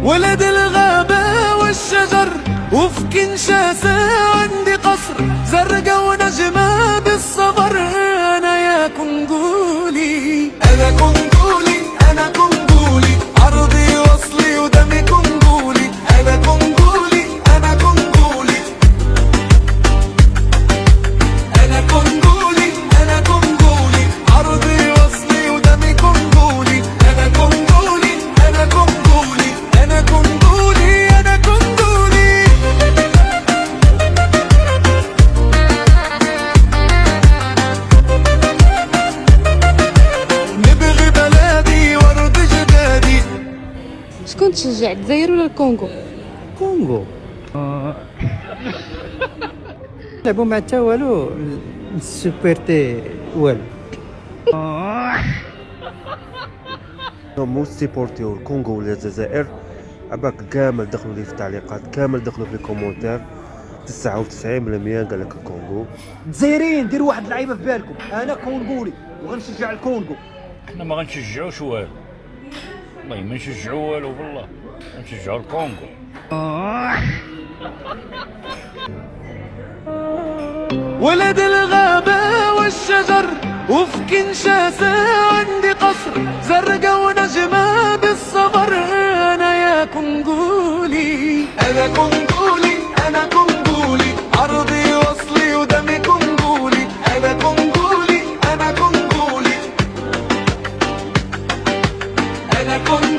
ولد الغابة والشجر، وفي كنشاسة عندي قصر، زرقا ونجمة بالصبر. أنا يا كنقولي، أنا كنقولي، أنا كنقولي، عرضي وصلي ودمي كنقولي. أنا كنقولي، أنا كنقولي، أنا كنقولي، أنا كنقولي، عرضي وصلي ودمي كنقولي. أنا كنقولي، أنا كنقولي، أنا كنقولي، أنا كنقولي. نبغي بلادي ورد جدادي. شكون تشجع، الجزائر ولا الكونغو؟ كونغو. لعبوا مع تا والو السوبر تي والو. مو سيبورتيو الكونغو ولا الجزائر. عباك كامل دخلوا لي في التعليقات، كامل دخلوا في الكومونتير، 99% قال لك الكونغو. الجزائريين ديروا واحد اللعيبه في بالكم، انا كونغولي وغنشجع الكونغو. حنا ما غنشجعوش والو، والله ما نشجعوا والو، بالله غنشجعوا الكونغو. ولد الغابة والشجر، وفي كنشاسة عندي قصر، زرقا ونجمة بالصبر. أنا يا كنقولي، أنا كنقولي، أنا كنقولي، عرضي وصلي ودمي كنقولي. أنا كنقولي، أنا كنقولي، أنا كنقولي.